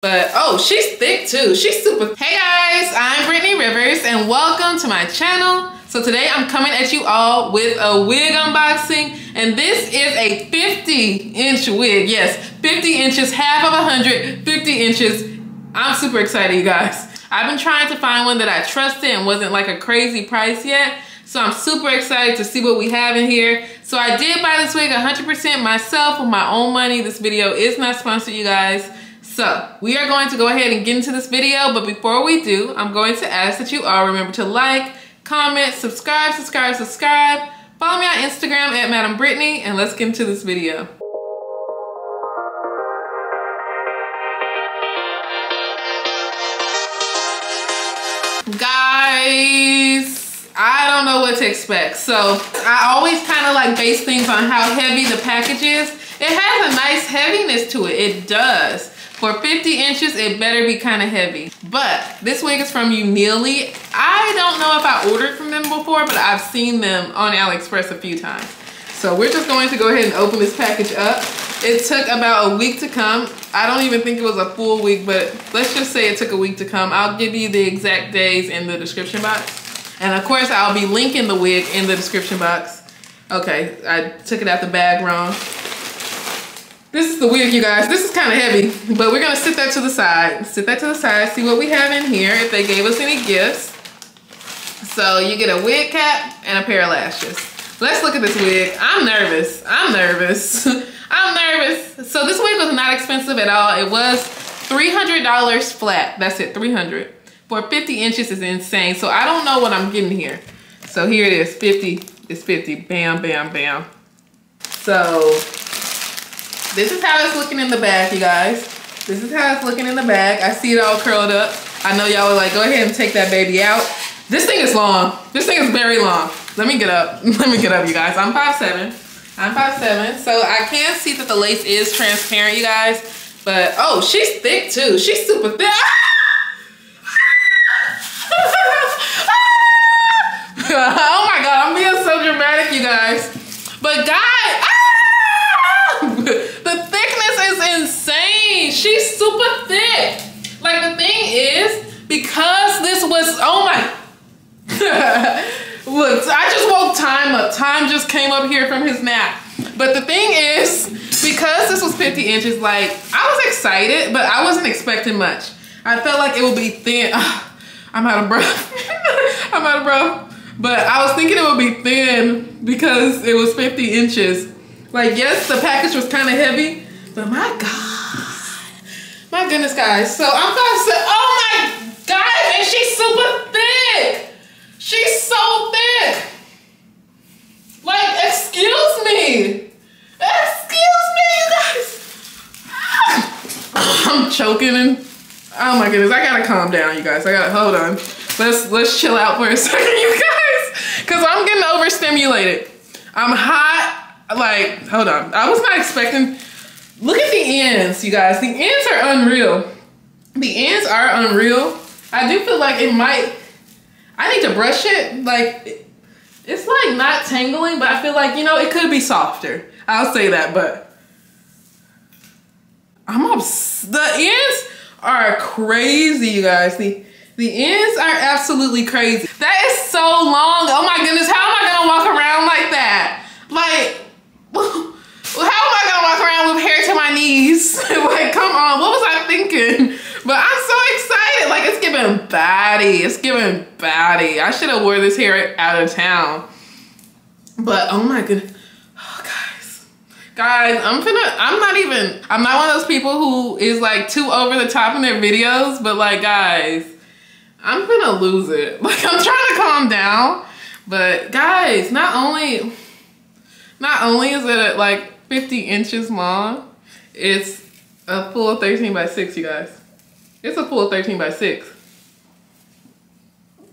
But oh, she's thick too. She's super. Hey guys, I'm Brittany Rivers and welcome to my channel. So today I'm coming at you all with a wig unboxing, and this is a 50-inch wig. Yes, 50 inches, half of 100, 50 inches. I'm super excited, you guys. I've been trying to find one that I trusted and wasn't like a crazy price yet. So I'm super excited to see what we have in here. So I did buy this wig 100% myself with my own money. This video is not sponsored, you guys. So we are going to go ahead and get into this video. But before we do, I'm going to ask that you all remember to like, comment, subscribe. Follow me on Instagram at Madam Brittany, and let's get into this video. Guys, I don't know what to expect. So I always kind of like base things on how heavy the package is. It has a nice heaviness to it. It does. For 50 inches, it better be kind of heavy. But this wig is from Uniquely. I don't know if I ordered from them before, but I've seen them on Aliexpress a few times. So we're just going to go ahead and open this package up. It took about a week to come. I don't even think it was a full week, but let's just say it took a week to come. I'll give you the exact days in the description box. And of course, I'll be linking the wig in the description box. Okay, I took it out the bag wrong. This is the wig, you guys. This is kind of heavy, but we're gonna sit that to the side. Sit that to the side, see what we have in here, if they gave us any gifts. So you get a wig cap and a pair of lashes. Let's look at this wig. I'm nervous. I'm nervous. I'm nervous. So this wig was not expensive at all. It was $300 flat. That's it, $300. For 50 inches is insane. So I don't know what I'm getting here. So here it is, 50. It's 50. Bam, bam, bam. So this is how it's looking in the bag, you guys. This is how it's looking in the bag. I see it all curled up. I know y'all were like, go ahead and take that baby out. This thing is long. This thing is very long. Let me get up. Let me get up, you guys. I'm 5'7". I'm 5'7". So I can see that the lace is transparent, you guys. But, oh, she's thick too. She's super thick. Oh my God, I'm being so dramatic, you guys. But guys, the thickness is insane. She's super thick. Like, the thing is, because this was, oh my, look, I just woke Time up. Time just came up here from his nap. But the thing is, because this was 50 inches, like, I was excited, but I wasn't expecting much. I felt like it would be thin. I'm out of breath. I'm out of breath. But I was thinking it would be thin because it was 50 inches. Like, yes, the package was kind of heavy, but my God. My goodness, guys. So I'm gonna say, oh my God, and she's super thick. She's so thick. Like, excuse me. Excuse me, you guys. I'm choking and, oh my goodness, I gotta calm down, you guys. I gotta, hold on. Let's chill out for a second, you guys, because I'm getting overstimulated. I'm hot. Like, hold on. I was not expecting. Look at the ends, you guys. The ends are unreal. The ends are unreal. I do feel like it might, I need to brush it. Like, it's like not tangling, but I feel like, you know, it could be softer. I'll say that, but the ends are crazy, you guys. The ends are absolutely crazy. That is so long. Oh my goodness, how am I gonna walk around like that? Like, how am I gonna walk around with hair to my knees? Like, come on, what was I thinking? But I'm so excited. Like, it's giving body. It's giving body. I should have wore this hair out of town. But oh my goodness. Oh, guys, I'm not one of those people who is like too over the top in their videos, but like, guys, I'm gonna lose it. Like, I'm trying to calm down, but guys, not only is it like 50 inches long, it's a full 13 by 6, you guys. It's a full 13 by 6.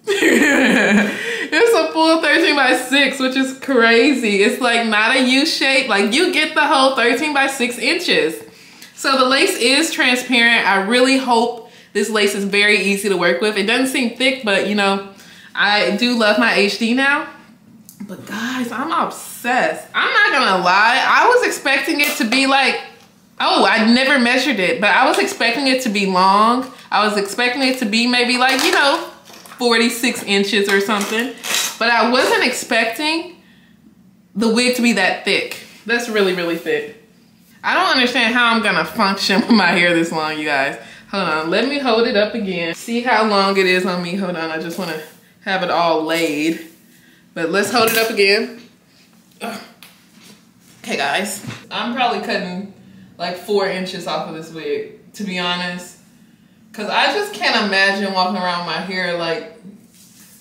It's a full 13 by 6, which is crazy. It's like not a U shape. Like, you get the whole 13 by 6 inches. So the lace is transparent. I really hope this lace is very easy to work with. It doesn't seem thick, but you know, I do love my HD now. But guys, I'm obsessed. I'm not gonna lie. I was expecting it to be like Oh, I never measured it, but I was expecting it to be long. I was expecting it to be maybe like, you know, 46 inches or something. But I wasn't expecting the wig to be that thick. That's really, really thick. I don't understand how I'm gonna function with my hair this long, you guys. Hold on, let me hold it up again. See how long it is on me. Hold on, I just wanna have it all laid. But let's hold it up again. Ugh. Okay, guys. I'm probably cutting like 4 inches off of this wig, to be honest. Cause I just can't imagine walking around with my hair like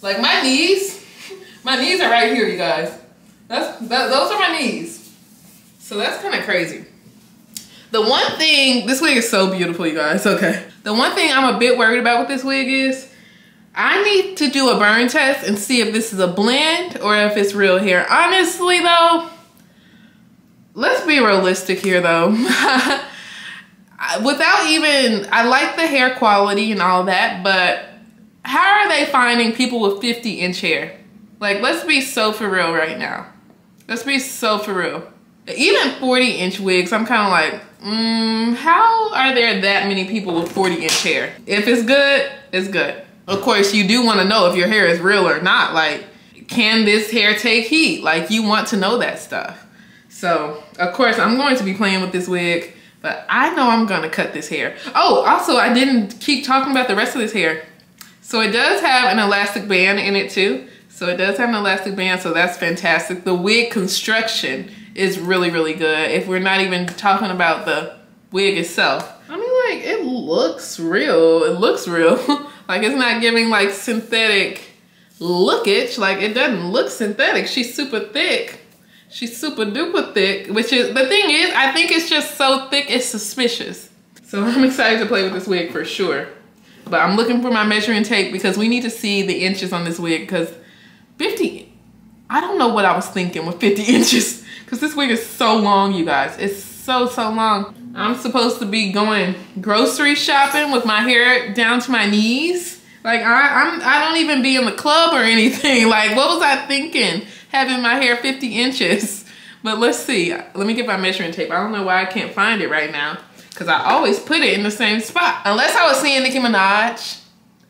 my knees. My knees are right here, you guys. Those are my knees. So that's kind of crazy. The one thing, this wig is so beautiful, you guys, okay. The one thing I'm a bit worried about with this wig is, I need to do a burn test and see if this is a blend or if it's real hair. Honestly though, let's be realistic here though. Without even, I like the hair quality and all that, but how are they finding people with 50-inch hair? Like, let's be so for real right now. Let's be so for real. Even 40-inch wigs, I'm kind of like, how are there that many people with 40-inch hair? If it's good, it's good. Of course, you do want to know if your hair is real or not. Like, can this hair take heat? Like, you want to know that stuff. So, of course, I'm going to be playing with this wig, but I know I'm going to cut this hair. Oh, also, I didn't keep talking about the rest of this hair. So it does have an elastic band in it too. So it does have an elastic band, so that's fantastic. The wig construction is really, really good. If we're not even talking about the wig itself. I mean, like, it looks real. It looks real. Like, it's not giving like synthetic lookage. Like, it doesn't look synthetic. She's super thick. She's super duper thick, which is, the thing is, I think it's just so thick, it's suspicious. So I'm excited to play with this wig for sure. But I'm looking for my measuring tape because we need to see the inches on this wig because 50, I don't know what I was thinking with 50 inches because this wig is so long, you guys. It's so long. I'm supposed to be going grocery shopping with my hair down to my knees. Like, I don't even be in the club or anything. Like, what was I thinking? Having my hair 50 inches. But let's see. Let me get my measuring tape. I don't know why I can't find it right now because I always put it in the same spot. Unless I was seeing Nicki Minaj.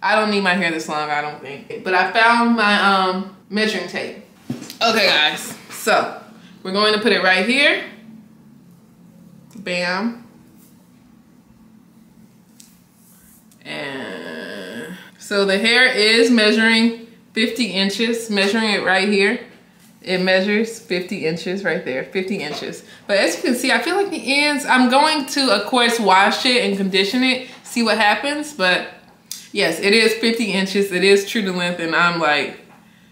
I don't need my hair this long, I don't think. But I found my measuring tape. Okay, guys. So, we're going to put it right here. Bam. And so the hair is measuring 50 inches. Measuring it right here. It measures 50 inches right there, 50 inches. But as you can see, I feel like the ends, I'm going to, of course, wash it and condition it, see what happens. But yes, it is 50 inches. It is true to length. And I'm like,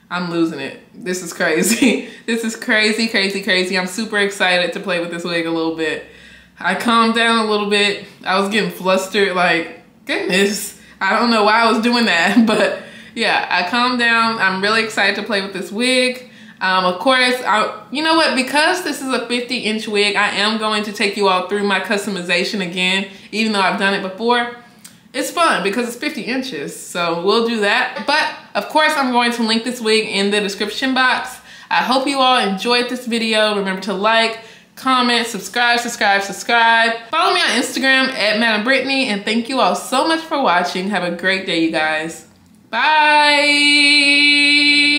I'm losing it. This is crazy. This is crazy, crazy, crazy. I'm super excited to play with this wig a little bit. I calmed down a little bit. I was getting flustered, like, goodness. I don't know why I was doing that. But yeah, I calmed down. I'm really excited to play with this wig. Of course, you know what, because this is a 50-inch wig, I am going to take you all through my customization again, even though I've done it before. It's fun because it's 50 inches, so we'll do that. But of course, I'm going to link this wig in the description box. I hope you all enjoyed this video. Remember to like, comment, subscribe. Follow me on Instagram at Madam Brittany, and thank you all so much for watching. Have a great day, you guys. Bye.